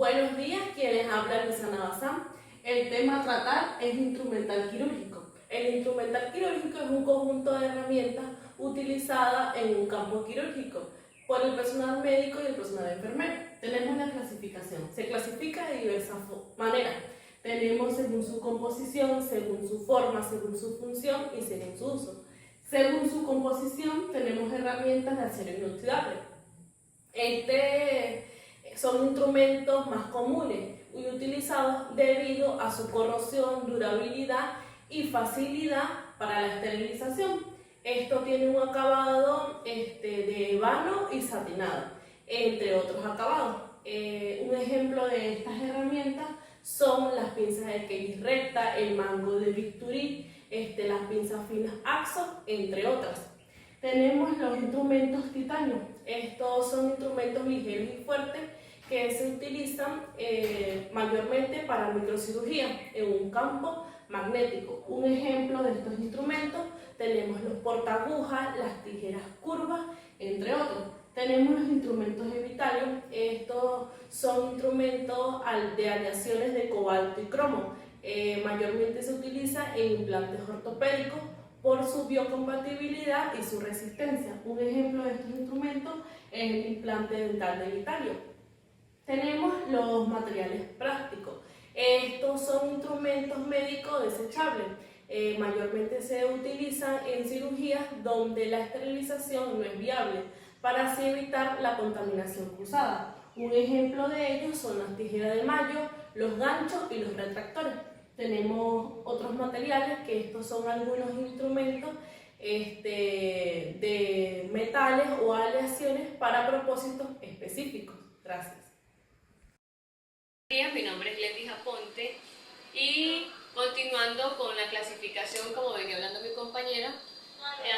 Buenos días, quienes hablan Luciana Bazán. El tema a tratar es instrumental quirúrgico. El instrumental quirúrgico es un conjunto de herramientas utilizadas en un campo quirúrgico por el personal médico y el personal enfermero. Tenemos la clasificación. Se clasifica de diversas maneras. Tenemos según su composición, según su forma, según su función y según su uso. Según su composición, tenemos herramientas de acero inoxidable. Son instrumentos más comunes y utilizados debido a su corrosión, durabilidad y facilidad para la esterilización. Esto tiene un acabado de vano y satinado, entre otros acabados. Un ejemplo de estas herramientas son las pinzas de Kelly recta, el mango de bisturí, las pinzas finas Axo, entre otras. Tenemos los instrumentos titanio. Estos son instrumentos ligeros y fuertes que se utilizan mayormente para microcirugía en un campo magnético. Un ejemplo de estos instrumentos tenemos los portaagujas, las tijeras curvas, entre otros. Tenemos los instrumentos de vitalio. Estos son instrumentos de aleaciones de cobalto y cromo. Mayormente se utiliza en implantes ortopédicos por su biocompatibilidad y su resistencia. Un ejemplo de estos instrumentos es el implante dental de vitalio. Tenemos los materiales plásticos. Estos son instrumentos médicos desechables. Mayormente se utilizan en cirugías donde la esterilización no es viable, para así evitar la contaminación cruzada. Un ejemplo de ellos son las tijeras de mayo, los ganchos y los retractores. Tenemos otros materiales, que estos son algunos instrumentos de metales o aleaciones para propósitos específicos. Gracias. Mi nombre es Leti Japonte y continuando con la clasificación, como venía hablando mi compañera,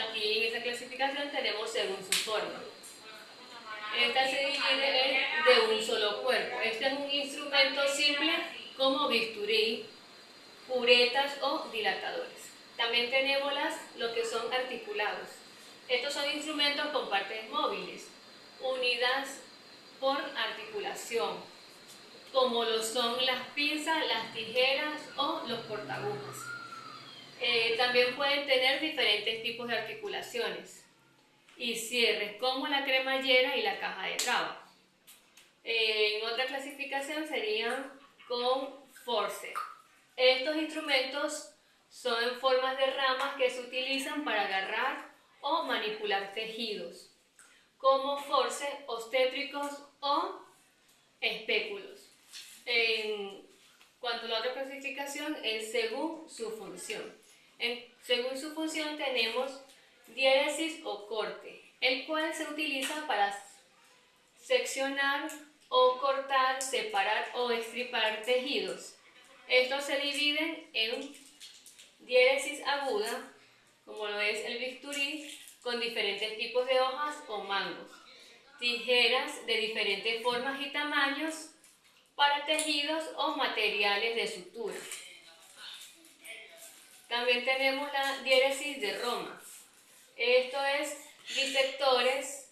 aquí en esta clasificación tenemos según su forma. Esta se divide de un solo cuerpo. Este es un instrumento simple como bisturí, uretas o dilatadores. También tenemos lo que son articulados. Estos son instrumentos con partes móviles, unidas por articulación, como lo son las pinzas, las tijeras o los portaagujas. También pueden tener diferentes tipos de articulaciones y cierres, como la cremallera y la caja de traba. En otra clasificación serían con forceps. Estos instrumentos son en formas de ramas que se utilizan para agarrar o manipular tejidos, como forceps obstétricos o espéculos. En cuanto a la otra clasificación es según su función. Según su función tenemos diéresis o corte, el cual se utiliza para seccionar o cortar, separar o extirpar tejidos. Estos se dividen en diéresis aguda, como lo es el bisturí, con diferentes tipos de hojas o mangos, tijeras de diferentes formas y tamaños para tejidos o materiales de sutura. También tenemos la diéresis de Roma. Esto es disectores,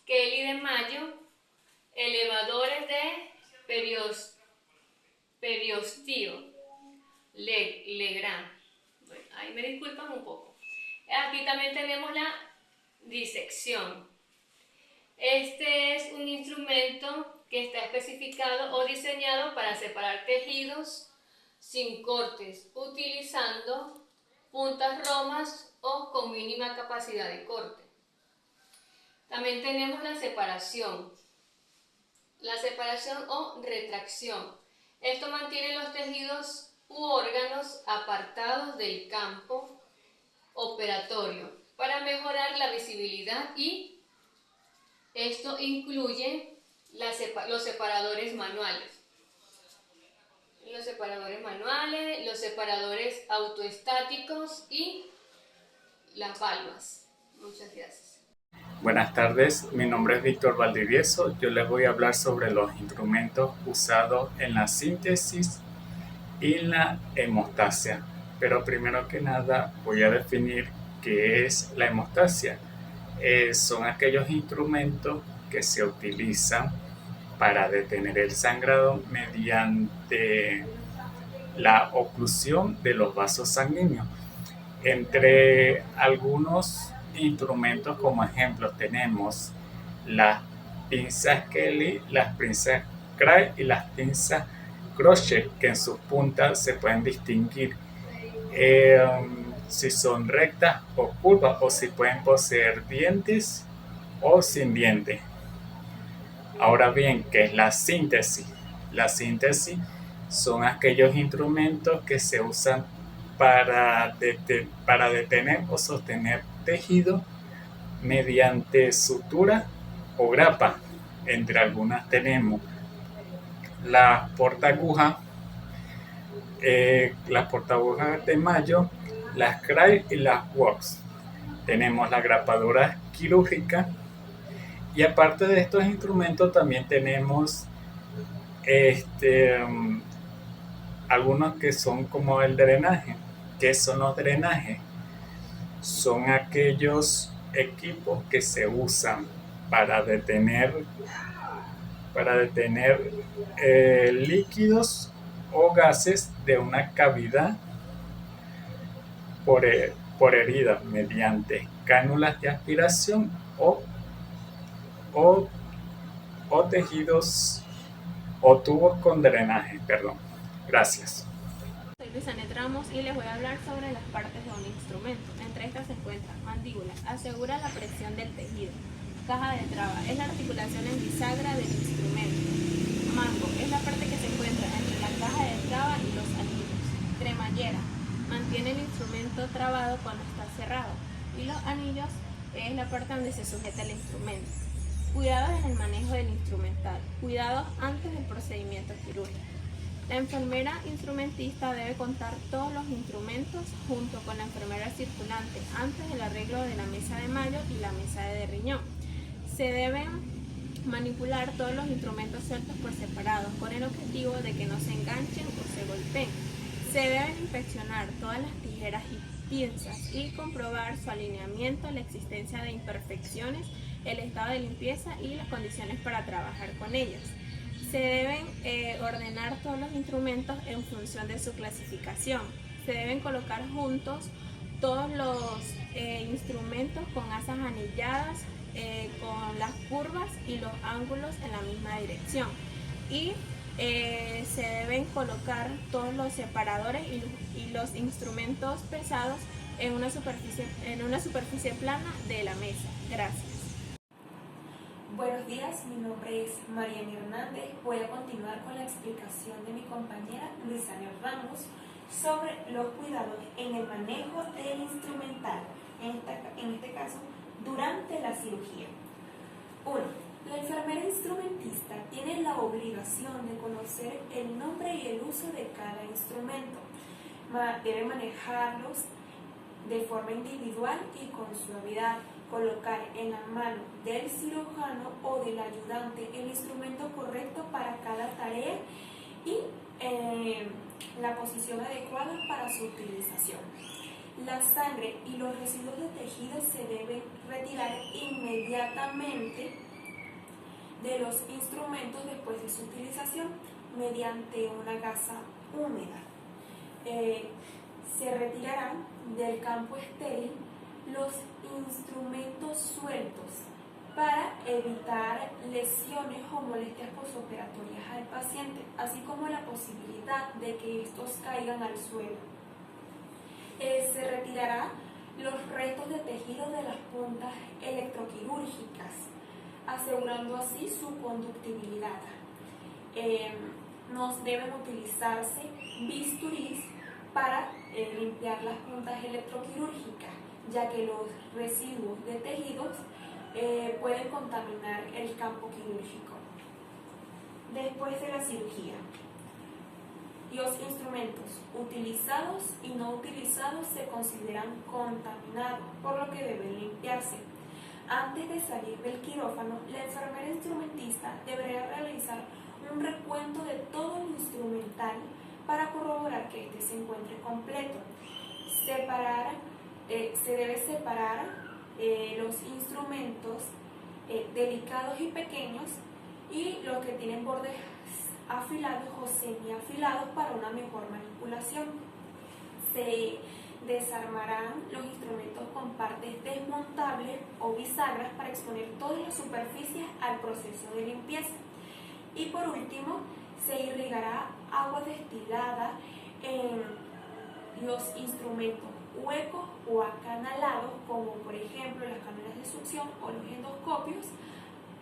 Kelly de Mayo, elevadores de periostio, Legrand. Bueno, ahí me disculpan un poco. Aquí también tenemos la disección. Este es un instrumento que está especificado o diseñado para separar tejidos sin cortes, utilizando puntas romas o con mínima capacidad de corte. También tenemos la separación o retracción. Esto mantiene los tejidos u órganos apartados del campo operatorio para mejorar la visibilidad, y esto incluye los separadores manuales. Los separadores autoestáticos y las valvas. Muchas gracias. Buenas tardes, mi nombre es Víctor Valdivieso. Yo les voy a hablar sobre los instrumentos usados en la síntesis y la hemostasia. Pero primero que nada voy a definir qué es la hemostasia. Son aquellos instrumentos que se utilizan para detener el sangrado mediante la oclusión de los vasos sanguíneos. Entre algunos instrumentos como ejemplo tenemos las pinzas Kelly, las pinzas Cray y las pinzas Crochet, que en sus puntas se pueden distinguir si son rectas o curvas, o si pueden poseer dientes o sin dientes. Ahora bien, ¿qué es la síntesis? La síntesis son aquellos instrumentos que se usan para detener o sostener tejido mediante sutura o grapa. Entre algunas tenemos las portaagujas de Mayo, las Cray y las Works. Tenemos la grapadora quirúrgica, y aparte de estos instrumentos también tenemos algunos que son como el drenaje. ¿Qué son los drenajes? Son aquellos equipos que se usan para detener líquidos o gases de una cavidad por herida mediante cánulas de aspiración o tejidos o tubos con drenaje. Gracias. Soy Luisanet Ramos y les voy a hablar sobre las partes de un instrumento. Entre estas se encuentra mandíbula, asegura la presión del tejido. Caja de traba, es la articulación en bisagra del instrumento. Mango, es la parte que se encuentra entre la caja de traba y los anillos. Cremallera, mantiene el instrumento trabado cuando está cerrado. Y los anillos es la parte donde se sujeta el instrumento. Cuidados en el manejo del instrumental. Cuidados antes del procedimiento quirúrgico. La enfermera instrumentista debe contar todos los instrumentos junto con la enfermera circulante antes del arreglo de la mesa de Mayo y la mesa de riñón. Se deben manipular todos los instrumentos sueltos por separado con el objetivo de que no se enganchen o se golpeen. Se deben inspeccionar todas las tijeras y pinzas y comprobar su alineamiento, la existencia de imperfecciones, el estado de limpieza y las condiciones para trabajar con ellas. Se deben ordenar todos los instrumentos en función de su clasificación. Se deben colocar juntos todos los instrumentos con asas anilladas, con las curvas y los ángulos en la misma dirección. Y se deben colocar todos los separadores y los instrumentos pesados en una superficie plana de la mesa. Gracias. Buenos días, mi nombre es Mariana Hernández. Voy a continuar con la explicación de mi compañera Luisanet Ramos sobre los cuidados en el manejo del instrumental, en este caso, durante la cirugía. 1. La enfermera instrumentista tiene la obligación de conocer el nombre y el uso de cada instrumento. Debe manejarlos de forma individual y con suavidad. Colocar en la mano del cirujano o del ayudante el instrumento correcto para cada tarea y la posición adecuada para su utilización. La sangre y los residuos de tejido se deben retirar inmediatamente de los instrumentos después de su utilización mediante una gasa húmeda. Se retirarán del campo estéril los instrumentos sueltos para evitar lesiones o molestias posoperatorias al paciente, así como la posibilidad de que estos caigan al suelo. Se retirará los restos de tejido de las puntas electroquirúrgicas, asegurando así su conductibilidad. No deben utilizarse bisturís para limpiar las puntas electroquirúrgicas, ya que los residuos de tejidos pueden contaminar el campo quirúrgico. Después de la cirugía, los instrumentos utilizados y no utilizados se consideran contaminados, por lo que deben limpiarse. Antes de salir del quirófano, la enfermera instrumentista deberá realizar un recuento de todo el instrumental para corroborar que éste se encuentre completo. Se debe separar los instrumentos delicados y pequeños y los que tienen bordes afilados o semiafilados para una mejor manipulación. Se desarmarán los instrumentos con partes desmontables o bisagras para exponer todas las superficies al proceso de limpieza. Y por último, se irrigará agua destilada en los instrumentos huecos o acanalados, como por ejemplo las cámaras de succión o los endoscopios,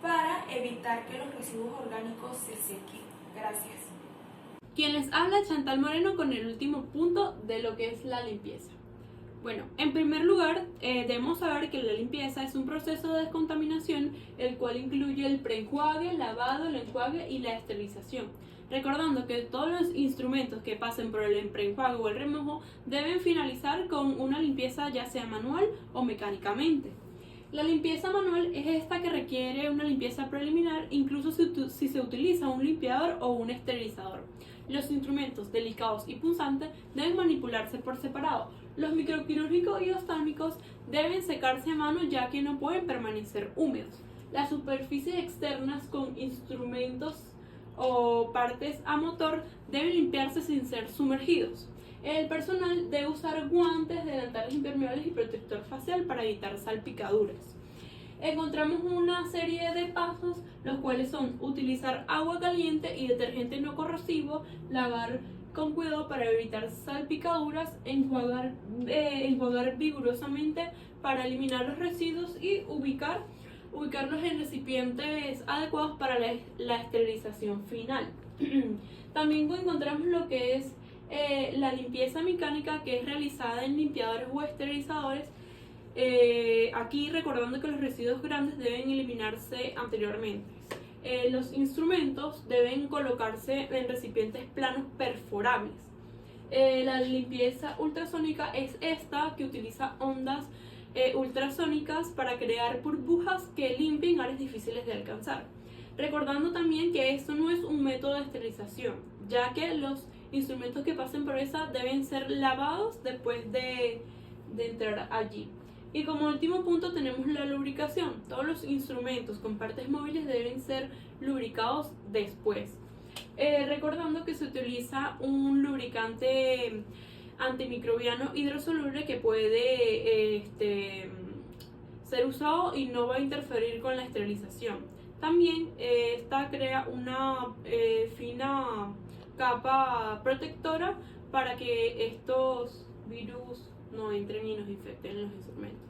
para evitar que los residuos orgánicos se sequen. Gracias. Quien les habla, Chantal Moreno, con el último punto de lo que es la limpieza. Bueno, en primer lugar, debemos saber que la limpieza es un proceso de descontaminación, el cual incluye el preenjuague, lavado, el enjuague y la esterilización. Recordando que todos los instrumentos que pasen por el preenjuague o el remojo deben finalizar con una limpieza ya sea manual o mecánicamente. La limpieza manual es esta que requiere una limpieza preliminar, incluso si se utiliza un limpiador o un esterilizador. Los instrumentos delicados y punzantes deben manipularse por separado. Los microquirúrgicos y oftálmicos deben secarse a mano, ya que no pueden permanecer húmedos. Las superficies externas con instrumentos o partes a motor deben limpiarse sin ser sumergidos. El personal debe usar guantes, delantales impermeables y protector facial para evitar salpicaduras. Encontramos una serie de pasos, los cuales son utilizar agua caliente y detergente no corrosivo, lavar con cuidado para evitar salpicaduras, enjuagar vigorosamente para eliminar los residuos y ubicarlos en recipientes adecuados para la esterilización final. También encontramos lo que es la limpieza mecánica, que es realizada en limpiadores o esterilizadores. Aquí recordando que los residuos grandes deben eliminarse anteriormente. Los instrumentos deben colocarse en recipientes planos perforables. La limpieza ultrasónica es esta, que utiliza ondas ultrasónicas para crear burbujas que limpien áreas difíciles de alcanzar. Recordando también que esto no es un método de esterilización, ya que los instrumentos que pasen por esa deben ser lavados después de entrar allí. Y como último punto tenemos la lubricación. Todos los instrumentos con partes móviles deben ser lubricados después. Recordando que se utiliza un lubricante antimicrobiano hidrosoluble que puede ser usado y no va a interferir con la esterilización. También esta crea una fina capa protectora para que estos virus no entren y nos infecten los instrumentos.